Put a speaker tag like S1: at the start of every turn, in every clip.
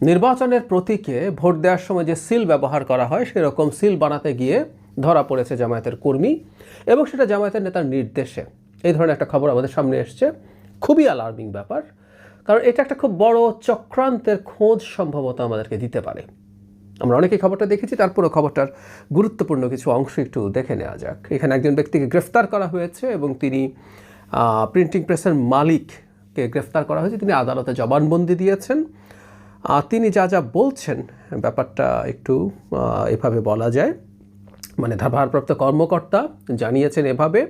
S1: নির্বাচনের প্রতীকে ভোট দেওয়ার সময় যে সিল ব্যবহার করা হয় সেরকম সিল বানাতে গিয়ে ধরা পড়েছে জামায়াতের কর্মী, এবং সেটা জামায়াতের নেতার নির্দেশে। এই ধরনের একটা খবর আমাদের সামনে এসছে, খুবই অ্যালার্মিং ব্যাপার, কারণ এটা একটা খুব বড় চক্রান্তের খোঁজ সম্ভবত আমাদেরকে দিতে পারে। আমরা অনেকেই খবরটা দেখেছি, তারপরে খবরটার গুরুত্বপূর্ণ কিছু অংশ একটু দেখে নেওয়া যাক। এখানে একজন ব্যক্তিকে গ্রেফতার করা হয়েছে এবং তিনি প্রিন্টিং প্রেসের মালিককে গ্রেফতার করা হয়েছে। তিনি আদালতে জবানবন্দি দিয়েছেন। তিনি যা যা বলছেন ব্যাপারটা একটু এভাবে বলা যায়, মানে ভারপ্রাপ্ত কর্মকর্তা জানিয়েছেন এভাবে,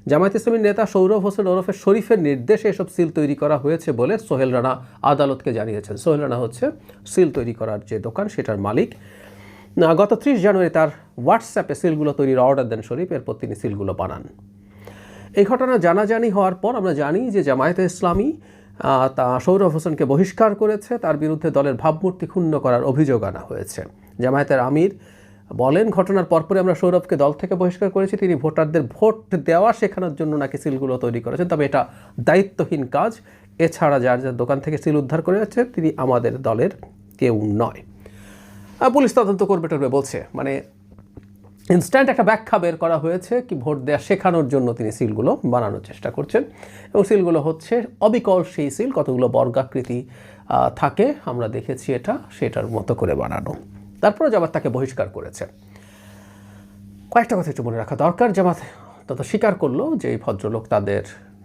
S1: জামায়াত ইসলামীর নেতা সৌরভ হোসেন ওরফে শরীফের নির্দেশে এসব সিল তৈরি করা হয়েছে বলে সোহেল রানা আদালতকে জানিয়েছেন। সোহেল রানা হচ্ছে সিল তৈরি করার যে দোকান সেটার মালিক। গত 30 জানুয়ারি তার হোয়াটসঅ্যাপে সিলগুলো তৈরির অর্ডার দেন শরীফ, এরপর তিনি সিলগুলো বানান। এই ঘটনা জানাজানি হওয়ার পর আমরা জানি যে জামায়াতে ইসলামী তা সৌরভ হোসেনকে বহিষ্কার করেছে, তার বিরুদ্ধে দলের ভাবমূর্তি ক্ষুণ্ণ করার অভিযোগ আনা হয়েছে। জামায়াতের আমির বলেন, ঘটনার পরপরই আমরা সৌরভকে দল থেকে বহিষ্কার করেছি। তিনি ভোটারদের ভোট দেওয়া শেখানোর জন্য নাকি সিলগুলো তৈরি করেছেন, তবে এটা দায়িত্বহীন কাজ। এছাড়া যার যার দোকান থেকে সিল উদ্ধার করে যাচ্ছে তিনি আমাদের দলের কেউ নয়। পুলিশ তদন্ত করবে টরবে বলছে, মানে ইনস্ট্যান্ট একটা ব্যাখ্যা বের করা হয়েছে কি ভোট দেওয়া শেখানোর জন্য তিনি সিলগুলো বানানোর চেষ্টা করছেন, এবং সিলগুলো হচ্ছে অবিকল সেই সিল, কতগুলো বর্গাকৃতি থাকে আমরা দেখেছি, এটা সেটার মতো করে বানানো। তারপরে জামাত তাকে বহিষ্কার করেছে। কয়েকটা কথা একটু মনে রাখা দরকার। জামাত তত স্বীকার করলো যে এই ভদ্রলোক তাদের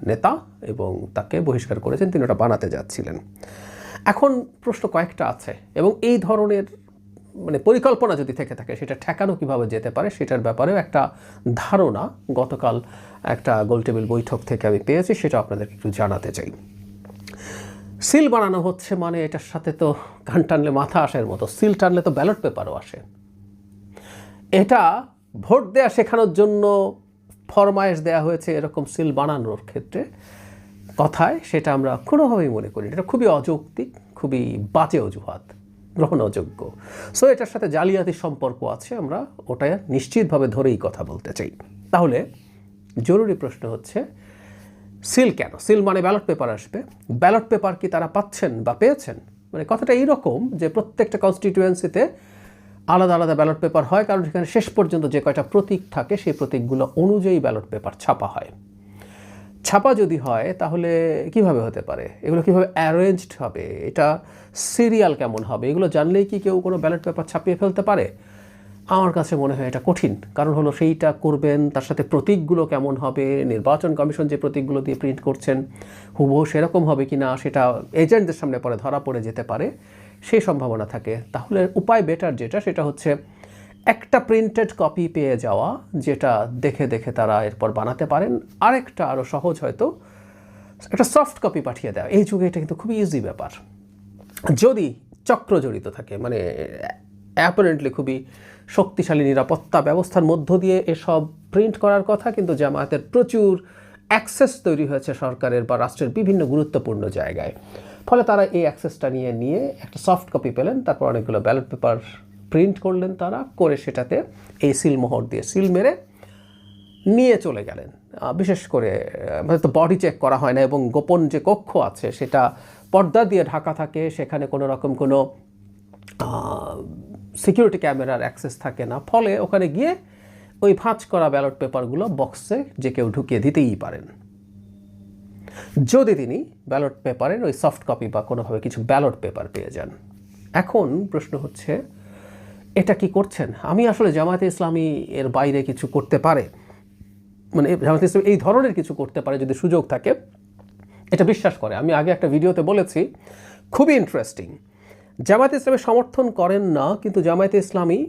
S1: নেতা এবং তাকে বহিষ্কার করেছেন, তিনি ওটা বানাতে যাচ্ছিলেন। এখন প্রশ্ন কয়েকটা আছে, এবং এই ধরনের মানে পরিকল্পনা যদি থেকে থাকে সেটা ঠেকানো কিভাবে যেতে পারে সেটার ব্যাপারেও একটা ধারণা গতকাল একটা গোলটেবিল বৈঠক থেকে আমি পেয়েছি, সেটা আপনাদেরকে একটু জানাতে চাই। সিল বানানো হচ্ছে মানে এটার সাথে তো কান টানলে মাথা আসার মতো, সিল টানলে তো ব্যালট পেপারও আসে। এটা ভোট দেয়া শেখানোর জন্য ফরমায়েশ দেয়া হয়েছে এরকম সিল বানানোর ক্ষেত্রে কথায়, সেটা আমরা কোনোভাবেই মনে করি এটা খুবই অযৌক্তিক, খুবই বাজে অজুহাত, গ্রহণ অযোগ্য। সো এটার সাথে জালিয়াতির সম্পর্ক আছে, আমরা ওটা নিশ্চিতভাবে ধরেই কথা বলতে চাই। তাহলে জরুরি প্রশ্ন হচ্ছে, সিল কেন? সিল মানে ব্যালট পেপার আসবে, ব্যালট পেপার কি তারা পাচ্ছেন বা পেয়েছেন? মানে কথাটা এইরকম যে প্রত্যেকটা কনস্টিটিউয়েন্সিতে আলাদা আলাদা ব্যালট পেপার হয়, কারণ সেখানে শেষ পর্যন্ত যে কয়টা প্রতীক থাকে সেই প্রতীকগুলো অনুযায়ী ব্যালট পেপার ছাপা হয়। ছাপা যদি হয় তাহলে কিভাবে হতে পারে, এগুলো কিভাবে অ্যারেঞ্জড হবে, এটা সিরিয়াল কেমন হবে, এগুলো জানলেই কি কেউ কোনো ব্যালট পেপার ছাপিয়ে ফেলতে পারে? আমার কাছে মনে হয় এটা কঠিন। কারণ হলো সেইটা করবেন, তার সাথে প্রতীকগুলো কেমন হবে, নির্বাচন কমিশন যে প্রতীকগুলো দিয়ে প্রিন্ট করছেন হুবহু সেরকম হবে কি না, সেটা এজেন্টদের সামনে পরে ধরা পড়ে যেতে পারে, সেই সম্ভাবনা থাকে। তাহলে উপায় বেটার যেটা, সেটা হচ্ছে একটা প্রিন্টেড কপি পেয়ে যাওয়া, যেটা দেখে দেখে তারা এরপর বানাতে পারেন। আরেকটা আরও সহজ হয়তো একটা সফট কপি পাঠিয়ে দেওয়া। এই যুগে এটা কিন্তু খুবই ইজি ব্যাপার, যদি চক্র জড়িত থাকে, মানে অ্যাপারেন্টলি খুবই শক্তিশালী নিরাপত্তা ব্যবস্থার মধ্য দিয়ে এসব প্রিন্ট করার কথা, কিন্তু জামায়াতের প্রচুর অ্যাক্সেস তৈরি হয়েছে সরকারের বা রাষ্ট্রের বিভিন্ন গুরুত্বপূর্ণ জায়গায়। ফলে তারা এই অ্যাক্সেসটা নিয়ে একটা সফট কপি পেলেন, তারপর অনেকগুলো ব্যালট পেপার প্রিন্ট করলেন, তারা করে সেটাতে এই সিল মোহর দিয়ে সিল মেরে নিয়ে চলে গেলেন। বিশেষ করে তো বডি চেক করা হয় না, এবং গোপন যে কক্ষ আছে সেটা পর্দা দিয়ে ঢাকা থাকে, সেখানে কোনো রকম কোনো সিকিউরিটি ক্যামেরার অ্যাক্সেস থাকে না। ফলে ওখানে গিয়ে ওই ভাঁজ করা ব্যালট পেপারগুলো বক্সে যে কেউ ঢুকিয়ে দিতেই পারেন, যদি তিনি ব্যালট পেপারের ওই সফট কপি বা কোনোভাবে কিছু ব্যালট পেপার পেয়ে যান। এখন প্রশ্ন হচ্ছে, এটা কি করছেন? আমি আসলে জামায়াতে ইসলামী এর বাইরে কিছু করতে পারে, মানে জামায়াতে ইসলামী এই ধরনের কিছু করতে পারে যদি সুযোগ থাকে, এটা বিশ্বাস করে। আমি আগে একটা ভিডিওতে বলেছি, খুবই ইন্টারেস্টিং, জামায়াতে ইসলামী সমর্থন করেন না, কিন্তু জামায়াতে ইসলামী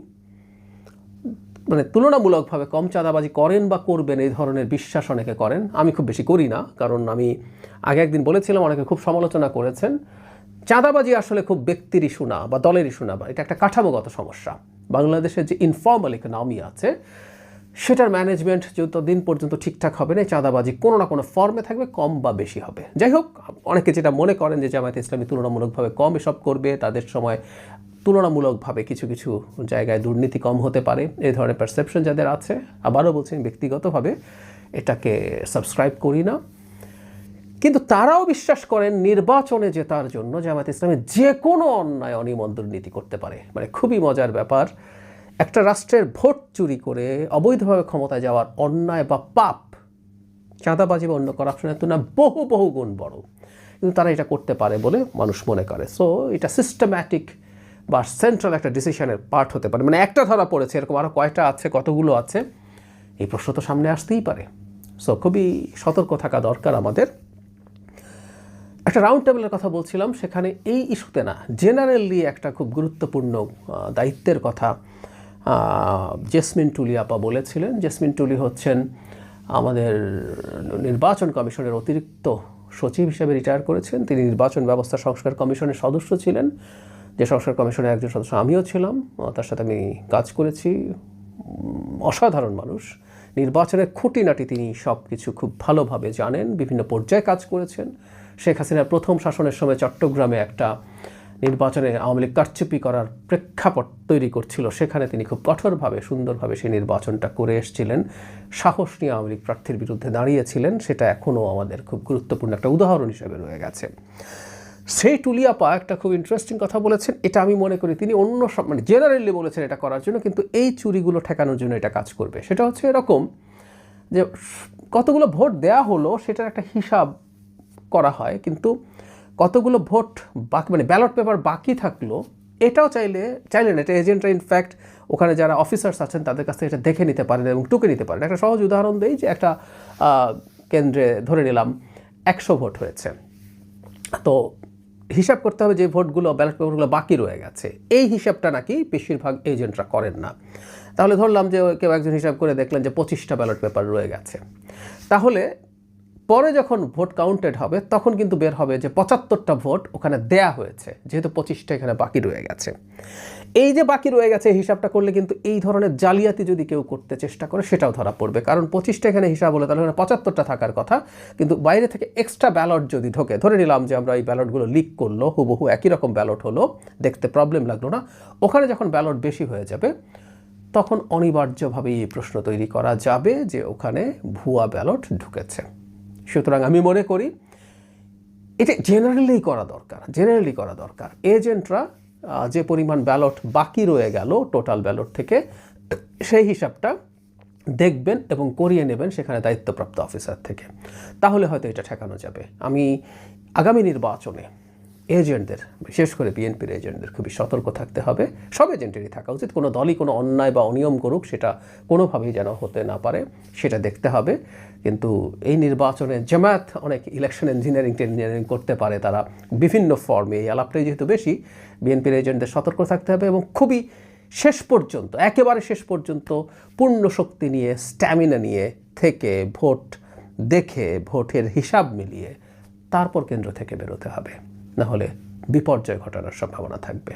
S1: মানে তুলনামূলকভাবে কম চাঁদাবাজি করেন বা করবেন এই ধরনের বিশ্বাস অনেকে করেন। আমি খুব বেশি করি না, কারণ আমি আগে একদিন বলেছিলাম, অনেকে খুব সমালোচনা করেছেন, চাঁদাবাজি আসলে খুব ব্যক্তির ইস্যু না বা দলের ইস্যু না, বা এটা একটা কাঠামোগত সমস্যা। বাংলাদেশের যে ইনফর্মাল ইকোনমি আছে সেটার ম্যানেজমেন্ট যতদিন পর্যন্ত ঠিকঠাক হবে না, চাঁদাবাজি কোনো না কোনো ফর্মে থাকবে, কম বা বেশি হবে। যাই হোক, অনেকে যেটা মনে করেন যে জামায়াতে ইসলামী তুলনামূলকভাবে কম এসব করবে, তাদের সময় তুলনামূলকভাবে কিছু কিছু জায়গায় দুর্নীতি কম হতে পারে, এই ধরনের পারসেপশন যাদের আছে, আবারও বলছেন ব্যক্তিগতভাবে এটাকে সাবস্ক্রাইব করি না। কিন্তু তারাও বিশ্বাস করেন নির্বাচনে জেতার জন্য জামায়াত ইসলামী যে কোনো অন্যায় অনিয়ম দুর্নীতি করতে পারে। মানে খুবই মজার ব্যাপার, একটা রাষ্ট্রের ভোট চুরি করে অবৈধভাবে ক্ষমতায় যাওয়ার অন্যায় বা পাপ চাঁদাবাজি বা অন্য করাপশনের তুলনায় বহু বহু গুণ বড়, কিন্তু তারা এটা করতে পারে বলে মানুষ মনে করে। সো এটা সিস্টেম্যাটিক বা সেন্ট্রাল একটা ডিসিশনের পার্ট হতে পারে। মানে একটা ধরা পড়েছে, এরকম আরও কয়টা আছে, কতগুলো আছে, এই প্রশ্ন তো সামনে আসতেই পারে। সো খুবই সতর্ক থাকা দরকার আমাদের। একটা রাউন্ড টেবিলের কথা বলছিলাম, সেখানে এই ইস্যুতে না, জেনারেলি একটা খুব গুরুত্বপূর্ণ দায়িত্বের কথা জেসমিন টুলি আপা বলেছিলেন। জেসমিন টুলি হচ্ছেন আমাদের নির্বাচন কমিশনের অতিরিক্ত সচিব হিসেবে রিটায়ার করেছেন। তিনি নির্বাচন ব্যবস্থা সংস্কার কমিশনের সদস্য ছিলেন, যে সংস্কার কমিশনের একজন সদস্য আমিও ছিলাম, তার সাথে আমি কাজ করেছি। অসাধারণ মানুষ, নির্বাচনের খুঁটিনাটি তিনি সব কিছু খুব ভালোভাবে জানেন, বিভিন্ন পর্যায়ে কাজ করেছেন। শেখ হাসিনার প্রথম শাসনের সময় চট্টগ্রামে একটা নির্বাচনে আওয়ামী লীগ কারচুপি করার প্রেক্ষাপট তৈরি করছিল, সেখানে তিনি খুব কঠোরভাবে সুন্দরভাবে সেই নির্বাচনটা করে এসেছিলেন, সাহস নিয়ে আওয়ামী লীগ প্রার্থীর বিরুদ্ধে দাঁড়িয়েছিলেন। সেটা এখনও আমাদের খুব গুরুত্বপূর্ণ একটা উদাহরণ হিসেবে রয়ে গেছে। সেই টুলিয়াপা একটা খুব ইন্টারেস্টিং কথা বলেছেন, এটা আমি মনে করি তিনি অন্য সব মানে জেনারেলি বলেছেন এটা করার জন্য, কিন্তু এই চুরিগুলো ঠেকানোর জন্য এটা কাজ করবে। সেটা হচ্ছে এরকম যে কতগুলো ভোট দেয়া হলো সেটার একটা হিসাব করা হয়, কিন্তু কতগুলো ভোট বাকি মানে ব্যালট পেপার বাকি থাকলো এটাও চাইলে না, এটা এজেন্টরা ইনফ্যাক্ট ওখানে যারা অফিসার্স আছেন তাদের কাছ থেকে এটা দেখে নিতে পারেন এবং টুকে নিতে পারেন। একটা সহজ উদাহরণ দেই, যে একটা কেন্দ্রে ধরে নিলাম 100 ভোট হয়েছে, তো হিসাব করতে হবে যে ভোটগুলো ব্যালট পেপারগুলো বাকি রয়ে গেছে, এই হিসাবটা নাকি বেশিরভাগ এজেন্টরা করেন না। তাহলে ধরলাম যে কেউ একজন হিসাব করে দেখলেন যে 25টা ব্যালট পেপার রয়ে গেছে, তাহলে পরে যখন ভোট কাউন্টেড হবে তখন কিন্তু বের হবে যে 75টা ভোট ওখানে দেয়া হয়েছে, যেহেতু 25টা এখানে বাকি রয়ে গেছে। এই যে বাকি রয়ে গেছে এই হিসাবটা করলে কিন্তু এই ধরনের জালিয়াতি যদি কেউ করতে চেষ্টা করে সেটাও ধরা পড়বে, কারণ 25টা এখানে হিসাব হলে তাহলে 75টা থাকার কথা, কিন্তু বাইরে থেকে এক্সট্রা ব্যালট যদি ঢোকে, ধরে নিলাম যে আমরা এই ব্যালটগুলো লিক করলো, হুবহু একই রকম ব্যালট হলো, দেখতে প্রবলেম লাগলো না, ওখানে যখন ব্যালট বেশি হয়ে যাবে তখন অনিবার্যভাবে এই প্রশ্ন তৈরি করা যাবে যে ওখানে ভুয়া ব্যালট ঢুকেছে। সুতরাং আমি মনে করি এটা জেনারেলি করা দরকার। এজেন্টরা যে পরিমাণ ব্যালট বাকি রয়ে গেল টোটাল ব্যালট থেকে, সেই হিসাবটা দেখবেন এবং করিয়ে নেবেন সেখানে দায়িত্বপ্রাপ্ত অফিসার থেকে, তাহলে হয়তো এটা ঠেকানো যাবে। আমি আগামী নির্বাচনে এজেন্টদের, বিশেষ করে বিএনপির এজেন্টদের খুবই সতর্ক থাকতে হবে। সব এজেন্টেরই থাকা উচিত, কোনো দলই কোনো অন্যায় বা অনিয়ম করুক সেটা কোনোভাবেই যেন হতে না পারে সেটা দেখতে হবে। কিন্তু এই নির্বাচনে জামায়াত অনেক ইলেকশন ইঞ্জিনিয়ারিং করতে পারে, তারা বিভিন্ন ফর্মে, এই আলাপটাই যেহেতু বেশি, বিএনপির এজেন্টদের সতর্ক থাকতে হবে এবং খুবই একেবারে শেষ পর্যন্ত পূর্ণ শক্তি নিয়ে, স্ট্যামিনা নিয়ে থেকে ভোট দেখে, ভোটের হিসাব মিলিয়ে তারপর কেন্দ্র থেকে বেরোতে হবে, নাহলে বিপর্যয় ঘটানোর সম্ভাবনা থাকবে।